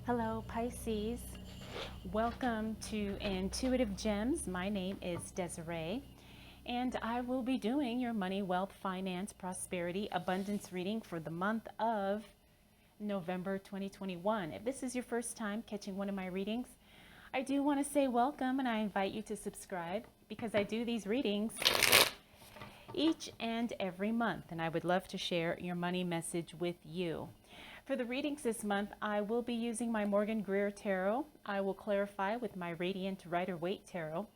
Hello, Pisces. Welcome to Intuitive Gems. My name is Desiree, and I will be doing your money, wealth, finance, prosperity, abundance reading for the month of November 2021. If this is your first time catching one of my readings, I do want to say welcome and I invite you to subscribe because I do these readings each and every month, and I would love to share your money message with you. For the readings this month, I will be using my Morgan Greer Tarot. I will clarify with my Radiant Rider-Waite Tarot.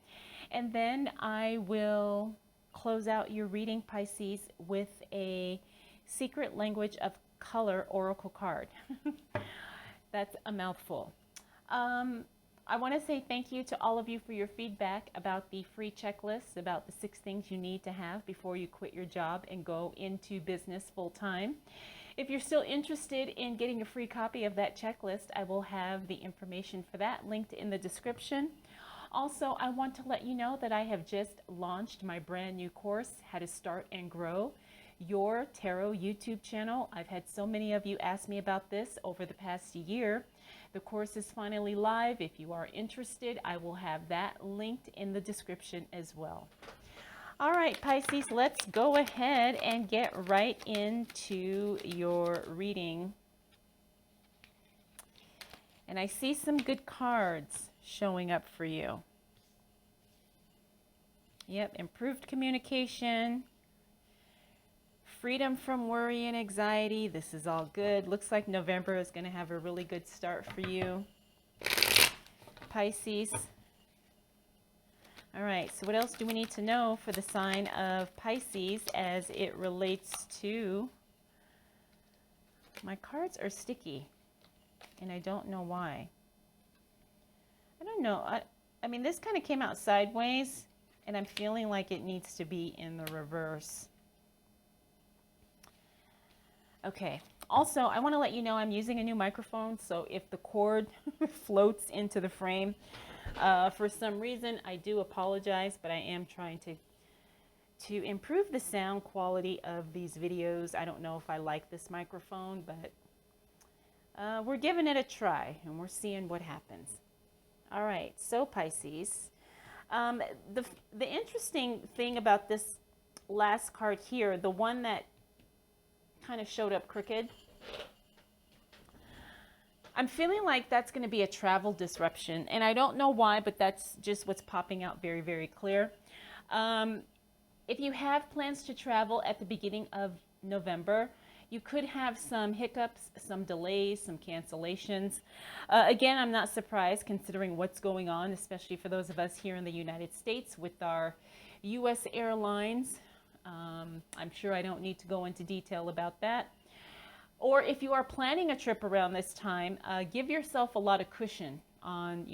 And then I will close out your reading, Pisces, with a Secret Language of Color Oracle card. That's a mouthful. I want to say thank you to all of you for your feedback about the free checklist, about the 6 things you need to have before you quit your job and go into business full time. If you're still interested in getting a free copy of that checklist, I will have the information for that linked in the description. Also, I want to let you know that I have just launched my brand new course, How to Start and Grow Your Tarot YouTube channel. I've had so many of you ask me about this over the past year. The course is finally live. If you are interested, I will have that linked in the description as well. All right, Pisces, let's go ahead and get right into your reading. And I see some good cards showing up for you. Yep, improved communication, freedom from worry and anxiety. This is all good. Looks like November is going to have a really good start for you, Pisces. All right, so what else do we need to know for the sign of Pisces as it relates to... My cards are sticky, and I don't know why. I don't know. I mean, this kind of came out sideways, and I'm feeling like it needs to be in the reverse. Okay. Also, I want to let you know I'm using a new microphone, so if the cord floats into the frame, for some reason, I do apologize, but I am trying to improve the sound quality of these videos. I don't know if I like this microphone, but we're giving it a try, and we're seeing what happens. All right, so Pisces, the interesting thing about this last card here, the one that kind of showed up crooked, I'm feeling like that's going to be a travel disruption, and I don't know why, but that's just what's popping out very, very clear. If you have plans to travel at the beginning of November, you could have some hiccups, some delays, some cancellations. Again, I'm not surprised considering what's going on, especially for those of us here in the United States with our U.S. airlines. I'm sure I don't need to go into detail about that. Or if you are planning a trip around this time, give yourself a lot of cushion on,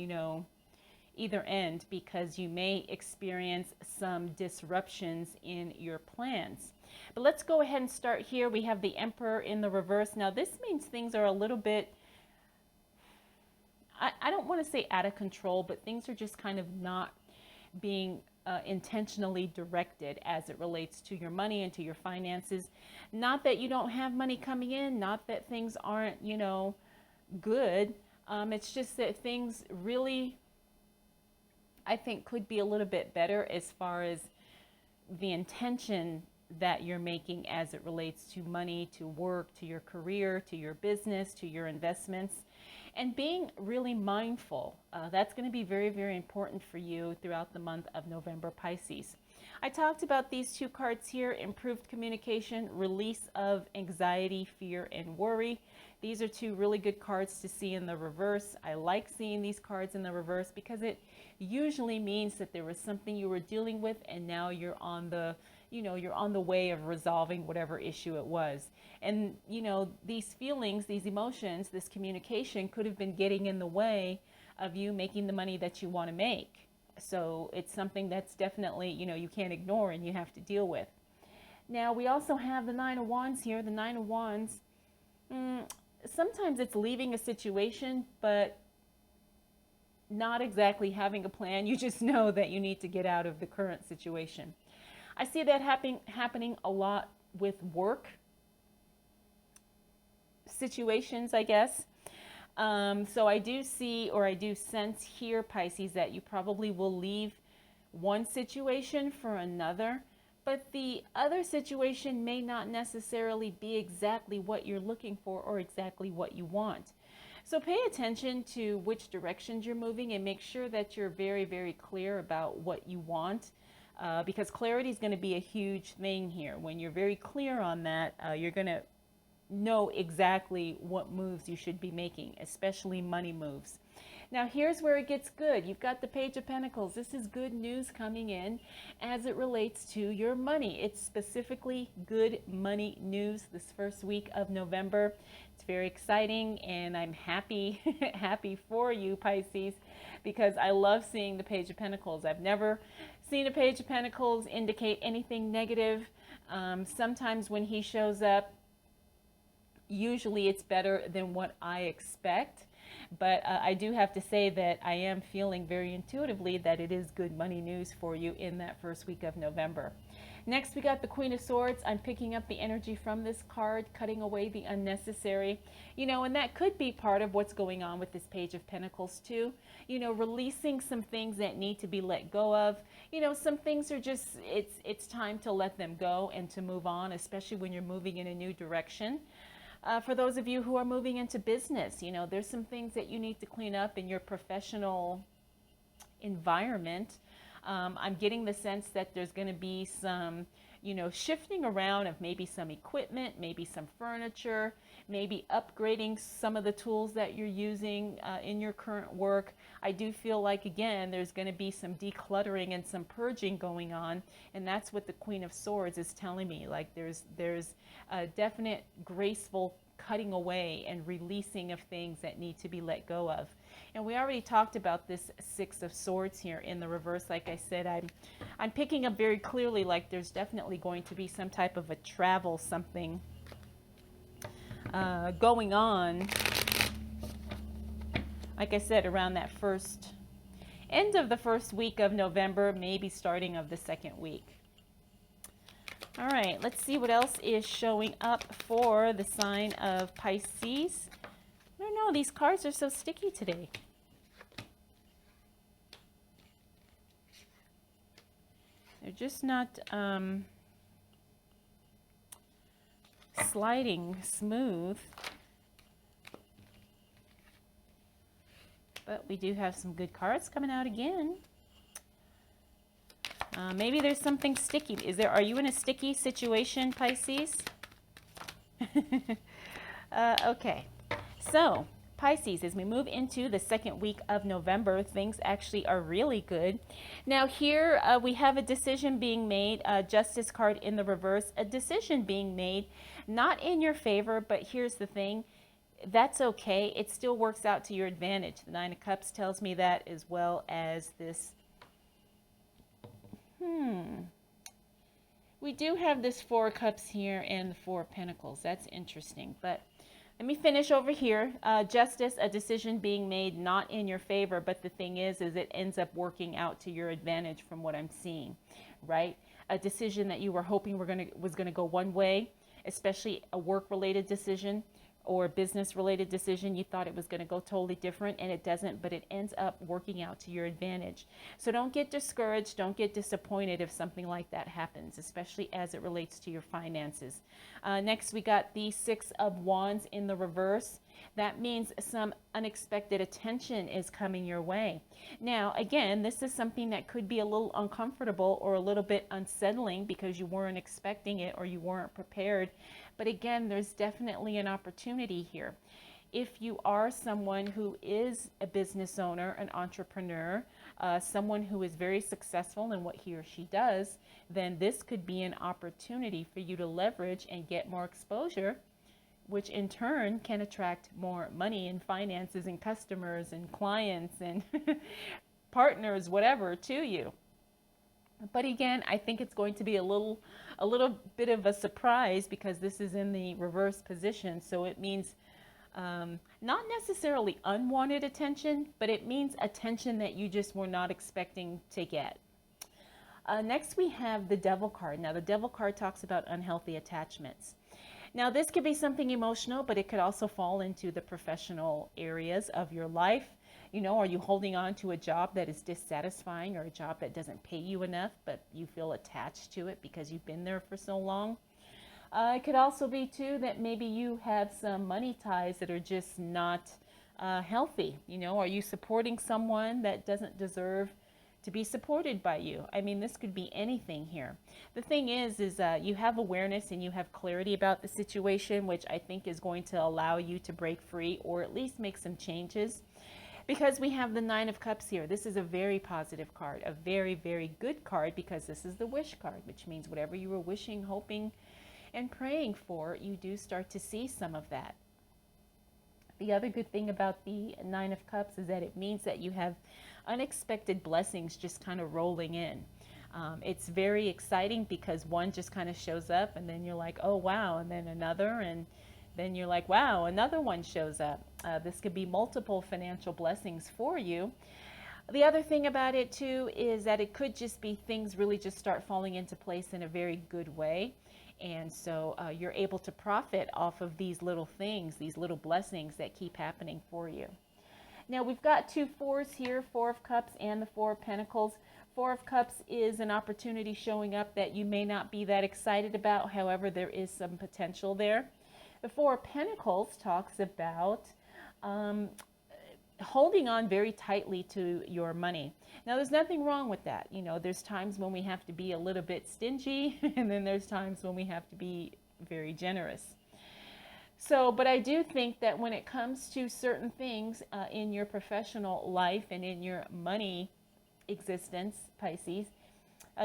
either end, because you may experience some disruptions in your plans. But let's go ahead and start here. We have the Emperor in the reverse. Now this means things are a little bit, I don't want to say out of control, but things are just kind of not being intentionally directed as it relates to your money and to your finances. Not that you don't have money coming in, not that things aren't, good. It's just that things really, I think, could be a little bit better as far as the intention that you're making as it relates to money, to work, to your career, to your business, to your investments, and being really mindful. That's going to be very, very important for you throughout the month of November, Pisces. I talked about these 2 cards here: improved communication, release of anxiety, fear, and worry. These are 2 really good cards to see in the reverse. I like seeing these cards in the reverse because it usually means that there was something you were dealing with and now you're on the you're on the way of resolving whatever issue it was. And, these feelings, these emotions, this communication could have been getting in the way of you making the money that you want to make. So it's something that's definitely, you can't ignore and you have to deal with. Now, we also have the 9 of Wands here. The 9 of Wands, sometimes it's leaving a situation, but not exactly having a plan. You just know that you need to get out of the current situation. I see that happening a lot with work situations, I guess. So I do see, or I do sense here, Pisces, that you probably will leave one situation for another, but the other situation may not necessarily be exactly what you're looking for or exactly what you want. So pay attention to which directions you're moving and make sure that you're very, very clear about what you want. Because clarity is going to be a huge thing here. When you're very clear on that, you're going to know exactly what moves you should be making, especially money moves. Now here's where it gets good. You've got the Page of Pentacles. This is good news coming in as it relates to your money. It's specifically good money news this first week of November. It's very exciting, and I'm happy happy for you, Pisces, because I love seeing the Page of Pentacles. I've never seen a Page of Pentacles indicate anything negative. Sometimes when he shows up, usually it's better than what I expect. But I do have to say that I am feeling very intuitively that it is good money news for you in that first week of November. Next, we got the Queen of Swords. I'm picking up the energy from this card, cutting away the unnecessary. And that could be part of what's going on with this Page of Pentacles too. Releasing some things that need to be let go of. Some things are just, it's time to let them go and to move on, especially when you're moving in a new direction. For those of you who are moving into business, there's some things that you need to clean up in your professional environment. I'm getting the sense that there's going to be some, shifting around of maybe some equipment, maybe some furniture, maybe upgrading some of the tools that you're using in your current work. I do feel like, again, there's going to be some decluttering and some purging going on, and that's what the Queen of Swords is telling me. Like there's a definite graceful cutting away and releasing of things that need to be let go of. And we already talked about this Six of Swords here in the reverse. Like I said, I'm picking up very clearly like there's definitely going to be some type of a travel something going on. Like I said, around that end of the first week of November, maybe starting of the second week. All right, let's see what else is showing up for the sign of Pisces. I don't know, these cards are so sticky today. They're just not sliding smooth. But we do have some good cards coming out again. Maybe there's something sticky. Are you in a sticky situation, Pisces? Okay. So, Pisces, as we move into the second week of November, things actually are really good. Now here we have a decision being made, Justice card in the reverse, a decision being made, not in your favor, but here's the thing. That's okay. It still works out to your advantage. The Nine of Cups tells me that, as well as this. We do have this Four of Cups here and the Four of Pentacles. That's interesting. But let me finish over here. Justice, a decision being made not in your favor, but the thing is it ends up working out to your advantage from what I'm seeing, right? A decision that you were hoping was gonna go one way, especially a work-related decision or a business-related decision. You thought it was going to go totally different, and it doesn't, but it ends up working out to your advantage. So don't get discouraged, don't get disappointed if something like that happens, especially as it relates to your finances. Next, we got the Six of Wands in the reverse. That means some unexpected attention is coming your way. Now, again, this is something that could be a little uncomfortable or a little bit unsettling because you weren't expecting it or you weren't prepared. But again, there's definitely an opportunity here. If you are someone who is a business owner, an entrepreneur, someone who is very successful in what he or she does, then this could be an opportunity for you to leverage and get more exposure, which in turn can attract more money and finances and customers and clients and partners, whatever, to you. But again, I think it's going to be a little bit of a surprise because this is in the reverse position. So it means not necessarily unwanted attention, but it means attention that you just were not expecting to get. Next, we have the Devil card. Now, the Devil card talks about unhealthy attachments. Now, this could be something emotional, but it could also fall into the professional areas of your life. Are you holding on to a job that is dissatisfying, or a job that doesn't pay you enough, but you feel attached to it because you've been there for so long? It could also be, too, that maybe you have some money ties that are just not healthy. Are you supporting someone that doesn't deserve to be supported by you? I mean, this could be anything here. The thing is you have awareness and you have clarity about the situation, which I think is going to allow you to break free, or at least make some changes. Because we have the Nine of Cups here. This is a very positive card, a very, very good card, because this is the wish card, which means whatever you were wishing, hoping, and praying for, you do start to see some of that. The other good thing about the Nine of Cups is that it means that you have unexpected blessings just kind of rolling in. It's very exciting because one just kind of shows up, and then you're like, oh, wow, and then another, and then you're like, wow, another one shows up. This could be multiple financial blessings for you. The other thing about it, too, is that it could just be things really just start falling into place in a very good way. And so you're able to profit off of these little things, these little blessings that keep happening for you. Now, we've got two fours here, Four of Cups and the Four of Pentacles. Four of Cups is an opportunity showing up that you may not be that excited about. However, there is some potential there. The Four of Pentacles talks about holding on very tightly to your money. Now, there's nothing wrong with that. There's times when we have to be a little bit stingy, and then there's times when we have to be very generous. So, but I do think that when it comes to certain things in your professional life and in your money existence, Pisces,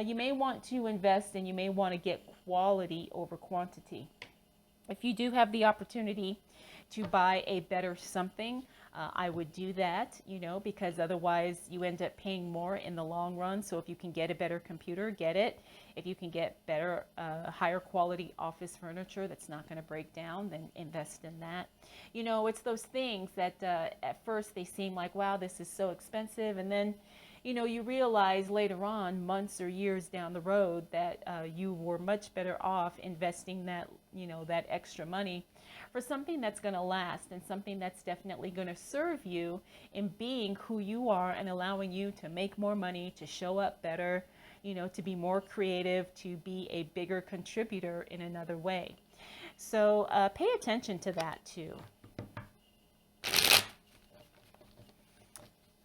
you may want to invest, and you may want to get quality over quantity. If you do have the opportunity to buy a better something, I would do that, because otherwise you end up paying more in the long run. So if you can get a better computer, get it. If you can get better, higher quality office furniture that's not going to break down, then invest in that. It's those things that at first they seem like, wow, this is so expensive. And then, you realize later on, months or years down the road, that you were much better off investing that, that extra money for something that's going to last, and something that's definitely going to serve you in being who you are and allowing you to make more money, to show up better, to be more creative, to be a bigger contributor in another way. So pay attention to that too.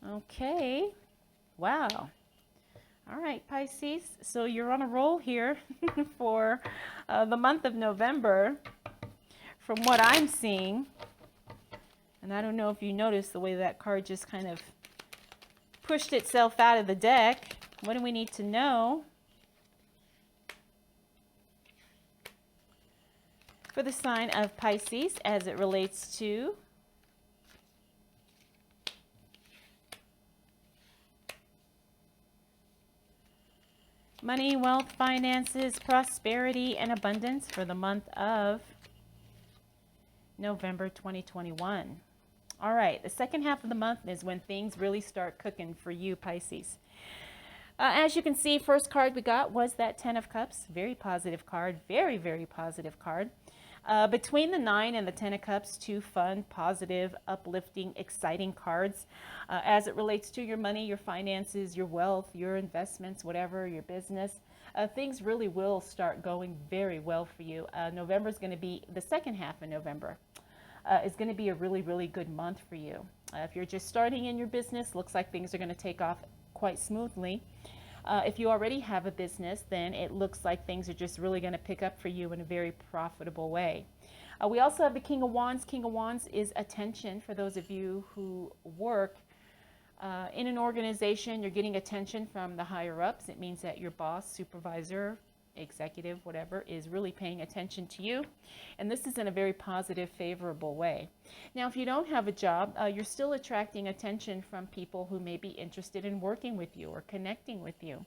Okay. Wow. All right, Pisces. So you're on a roll here for the month of November, from what I'm seeing. And I don't know if you noticed the way that card just kind of pushed itself out of the deck. What do we need to know for the sign of Pisces as it relates to money, wealth, finances, prosperity, and abundance for the month of November 2021? All right, the second half of the month is when things really start cooking for you, Pisces. As you can see, first card we got was that Ten of Cups. Very positive card. Very, very positive card. Between the 9 and the 10 of Cups, two fun, positive, uplifting, exciting cards as it relates to your money, your finances, your wealth, your investments, whatever, your business. Things really will start going very well for you. November is going to be, the second half of November is going to be a really, really good month for you. If you're just starting in your business, looks like things are going to take off quite smoothly. If you already have a business, then it looks like things are just really going to pick up for you in a very profitable way. We also have the King of Wands. King of Wands is attention for those of you who work in an organization. You're getting attention from the higher ups. It means that your boss, supervisor, executive, whatever, is really paying attention to you. And this is in a very positive, favorable way. Now, if you don't have a job, you're still attracting attention from people who may be interested in working with you or connecting with you.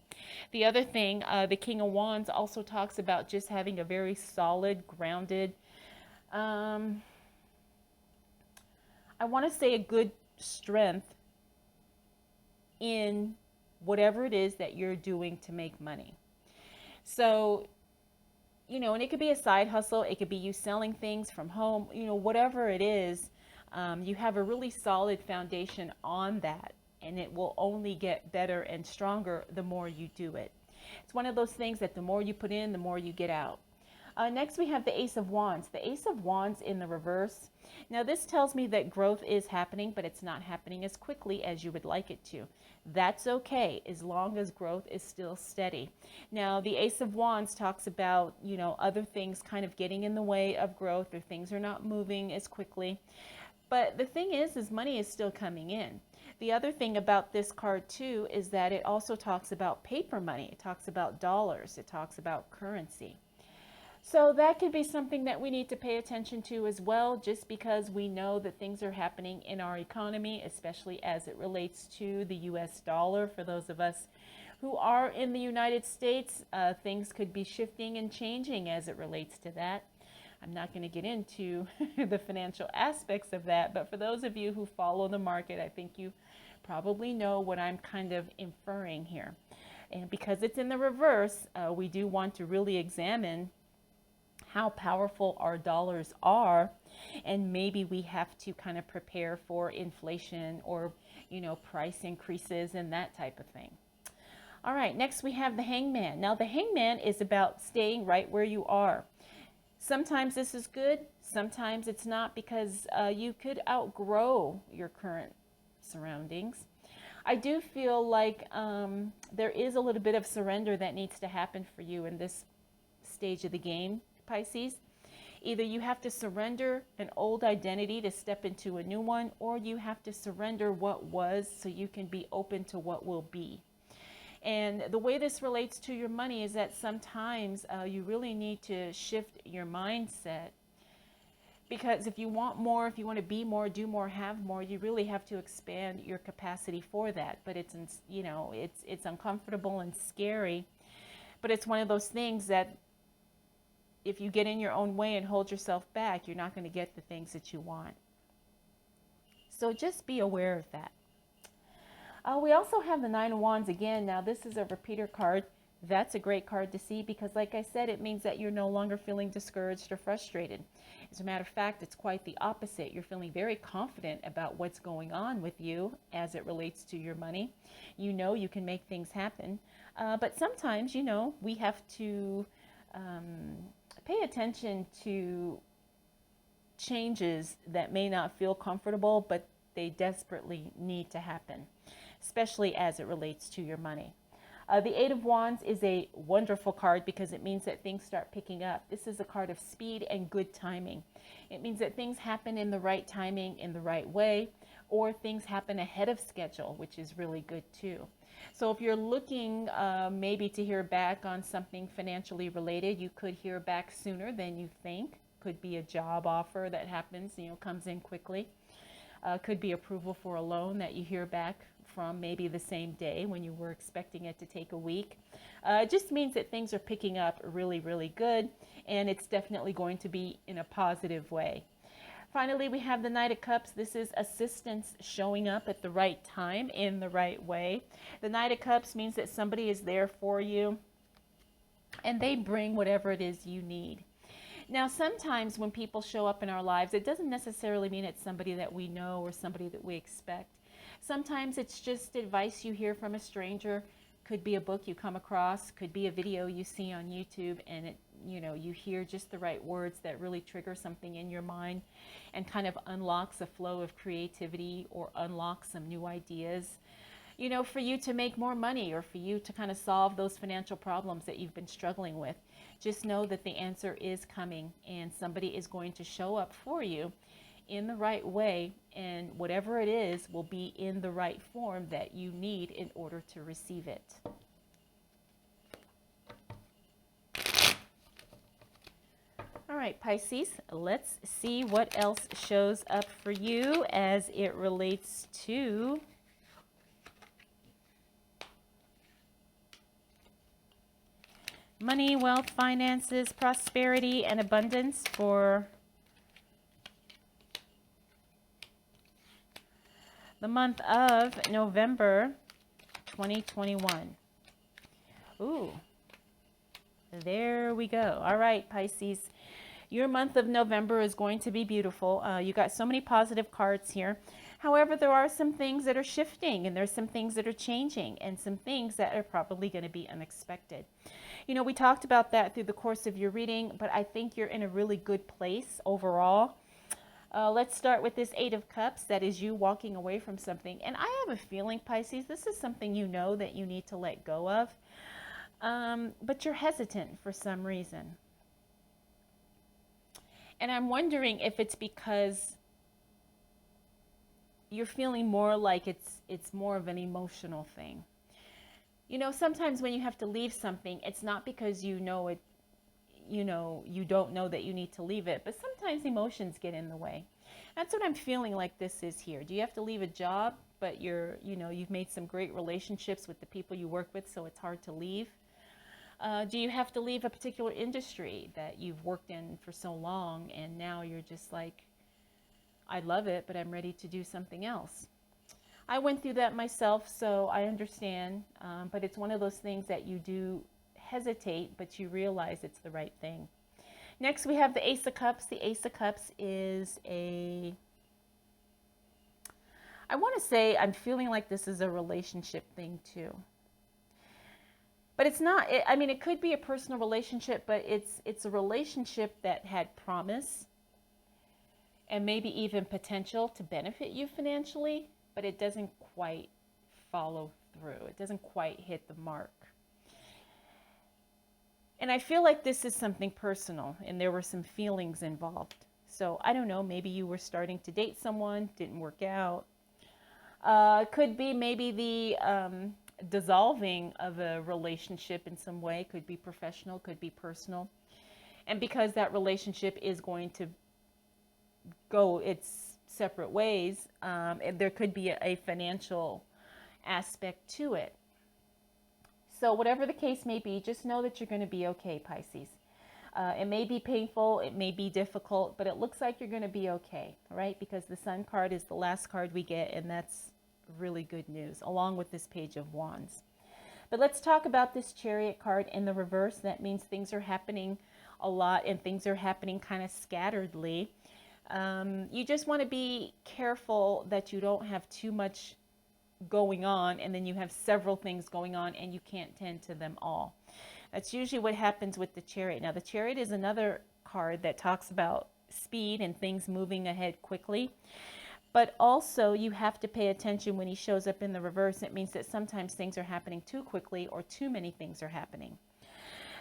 The other thing, the King of Wands also talks about just having a very solid, grounded, I want to say a good strength in whatever it is that you're doing to make money. So and it could be a side hustle. It could be you selling things from home, whatever it is. You have a really solid foundation on that, and it will only get better and stronger the more you do it. It's one of those things that the more you put in, the more you get out. Next, we have the Ace of Wands. The Ace of Wands in the reverse. Now, this tells me that growth is happening, but it's not happening as quickly as you would like it to. That's okay, as long as growth is still steady. Now, the Ace of Wands talks about, other things kind of getting in the way of growth, or things are not moving as quickly. But the thing is money is still coming in. The other thing about this card too is that it also talks about paper money. It talks about dollars. It talks about currency. So that could be something that we need to pay attention to as well, just because we know that things are happening in our economy, especially as it relates to the US dollar. For those of us who are in the United States, things could be shifting and changing as it relates to that. I'm not going to get into the financial aspects of that, but for those of you who follow the market, I think you probably know what I'm kind of inferring here. And because it's in the reverse, we do want to really examine how powerful our dollars are, and maybe we have to kind of prepare for inflation or, price increases and that type of thing. All right, next we have the Hangman. Now, the Hangman is about staying right where you are. Sometimes this is good, sometimes it's not, because you could outgrow your current surroundings. I do feel like there is a little bit of surrender that needs to happen for you in this stage of the game, Pisces. Either you have to surrender an old identity to step into a new one, or you have to surrender what was so you can be open to what will be. And the way this relates to your money is that sometimes you really need to shift your mindset, because if you want more, if you want to be more, do more, have more, you really have to expand your capacity for that. But it's uncomfortable and scary, but it's one of those things that if you get in your own way and hold yourself back, you're not going to get the things that you want. So just be aware of that. We also have the Nine of Wands again. Now, this is a repeater card. That's a great card to see because, like I said, it means that you're no longer feeling discouraged or frustrated. As a matter of fact, it's quite the opposite. You're feeling very confident about what's going on with you as it relates to your money. You know you can make things happen. But sometimes, we have to pay attention to changes that may not feel comfortable, but they desperately need to happen, especially as it relates to your money. The Eight of Wands is a wonderful card because it means that things start picking up. This is a card of speed and good timing. It means that things happen in the right timing, in the right way, or things happen ahead of schedule, which is really good too. So if you're looking maybe to hear back on something financially related, you could hear back sooner than you think. Could be a job offer that happens, comes in quickly. Could be approval for a loan that you hear back from maybe the same day when you were expecting it to take a week. It just means that things are picking up really, really good, and it's definitely going to be in a positive way. Finally, we have the Knight of Cups. This is assistance showing up at the right time in the right way. The Knight of Cups means that somebody is there for you, and they bring whatever it is you need. Now, sometimes when people show up in our lives, it doesn't necessarily mean it's somebody that we know or somebody that we expect. Sometimes it's just advice you hear from a stranger. Could be a book you come across, could be a video you see on YouTube, and you hear just the right words that really trigger something in your mind and kind of unlocks a flow of creativity or unlocks some new ideas, for you to make more money or for you to kind of solve those financial problems that you've been struggling with. Just know that the answer is coming, and somebody is going to show up for you in the right way, and whatever it is will be in the right form that you need in order to receive it. All right, Pisces, let's see what else shows up for you as it relates to money, wealth, finances, prosperity, and abundance for the month of November 2021. Ooh. There we go. All right, Pisces. Your month of November is going to be beautiful. You got so many positive cards here. However, there are some things that are shifting, and there's some things that are changing, and some things that are probably going to be unexpected. You know, we talked about that through the course of your reading, but I think you're in a really good place overall. Let's start with this Eight of Cups. That is you walking away from something. And I have a feeling, Pisces, this is something you know that you need to let go of. But you're hesitant for some reason. And I'm wondering if it's because you're feeling more like it's more of an emotional thing. You know, sometimes when you have to leave something, it's not because you know it, you know, you don't know that you need to leave it, but sometimes emotions get in the way. That's what I'm feeling like this is here. Do you have to leave a job, but you've made some great relationships with the people you work with, so it's hard to leave? Do you have to leave a particular industry that you've worked in for so long, and now you're just like, I love it, but I'm ready to do something else? I went through that myself, so I understand, but it's one of those things that you do hesitate, but you realize it's the right thing. Next, we have the Ace of Cups. The Ace of Cups is I want to say I'm feeling like this is a relationship thing too. But it's not, I mean, it could be a personal relationship, but it's a relationship that had promise and maybe even potential to benefit you financially, but it doesn't quite follow through. It doesn't quite hit the mark. And I feel like this is something personal, and there were some feelings involved. So I don't know, maybe you were starting to date someone, didn't work out. Could be maybe the dissolving of a relationship in some way. Could be professional, could be personal. And because that relationship is going to go its separate ways, there could be a financial aspect to it. So whatever the case may be, just know that you're going to be okay, Pisces. It may be painful, it may be difficult, but it looks like you're going to be okay, right? Because the Sun card is the last card we get, and that's really good news, along with this Page of Wands. But let's talk about this Chariot card in the reverse. That means things are happening a lot, and things are happening kind of scatteredly. You just want to be careful that you don't have too much going on, and then you have several things going on and you can't tend to them all. That's usually what happens with the Chariot. Now, the Chariot is another card that talks about speed and things moving ahead quickly. But also, you have to pay attention when he shows up in the reverse. It means that sometimes things are happening too quickly, or too many things are happening.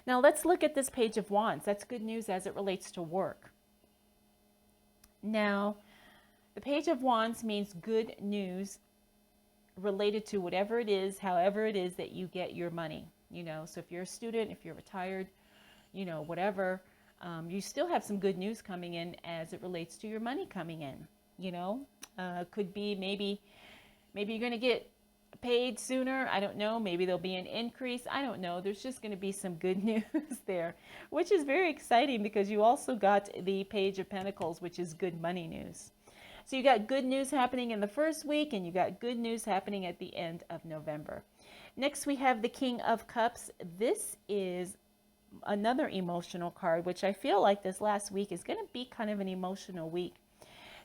Now, let's look at this Page of Wands. That's good news as it relates to work. Now, the Page of Wands means good news related to whatever it is, however it is that you get your money. You know, so if you're a student, if you're retired, you know, whatever, you still have some good news coming in as it relates to your money coming in. You know, could be maybe you're going to get paid sooner. I don't know. Maybe there'll be an increase. I don't know. There's just going to be some good news there, which is very exciting because you also got the Page of Pentacles, which is good money news. So you got good news happening in the first week, and you got good news happening at the end of November. Next, we have the King of Cups. This is another emotional card, which I feel like this last week is going to be kind of an emotional week.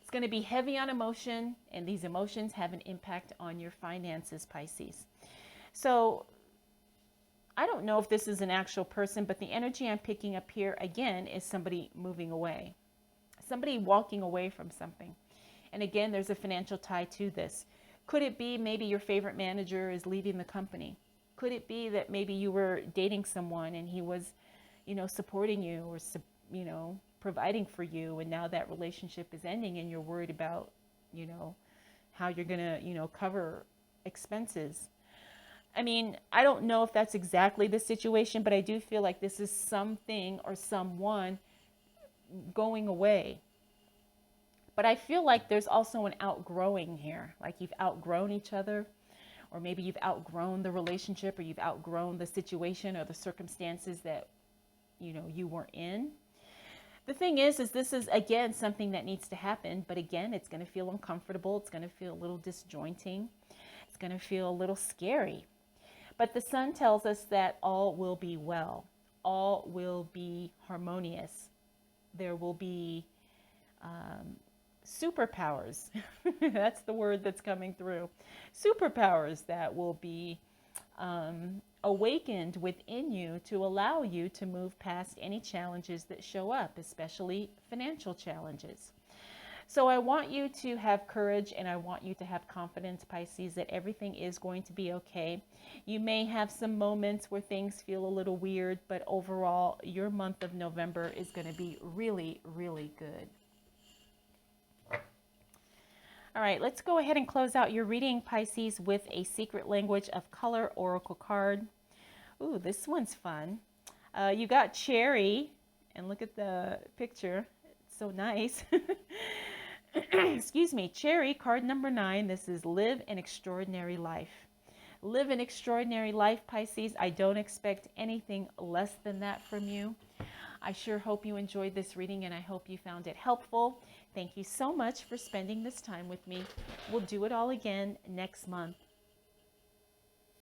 It's going to be heavy on emotion, and these emotions have an impact on your finances, Pisces. So I don't know if this is an actual person, but the energy I'm picking up here, again, is somebody moving away. Somebody walking away from something. And again, there's a financial tie to this. Could it be maybe your favorite manager is leaving the company? Could it be that maybe you were dating someone and he was, you know, supporting you or, you know, providing for you, and now that relationship is ending and you're worried about, you know, how you're going to, you know, cover expenses? I mean, I don't know if that's exactly the situation, but I do feel like this is something or someone going away. But I feel like there's also an outgrowing here, like you've outgrown each other, or maybe you've outgrown the relationship, or you've outgrown the situation or the circumstances that, you know, you were in. The thing is this is, again, something that needs to happen, but again, it's going to feel uncomfortable. It's going to feel a little disjointing. It's going to feel a little scary. But the Sun tells us that all will be well. all will be harmonious. There will be superpowers. That's the word that's coming through. Superpowers that will be awakened within you to allow you to move past any challenges that show up, especially financial challenges. So I want you to have courage and I want you to have confidence, Pisces, that everything is going to be okay. You may have some moments where things feel a little weird, but overall, your month of November is going to be really, really good. All right, let's go ahead and close out your reading, Pisces, with a Secret Language of Color Oracle card. Ooh, this one's fun. You got Cherry, and look at the picture. It's so nice. Excuse me, Cherry, card number 9. This is Live an Extraordinary Life. Live an extraordinary life, Pisces. I don't expect anything less than that from you. I sure hope you enjoyed this reading and I hope you found it helpful. Thank you so much for spending this time with me. We'll do it all again next month.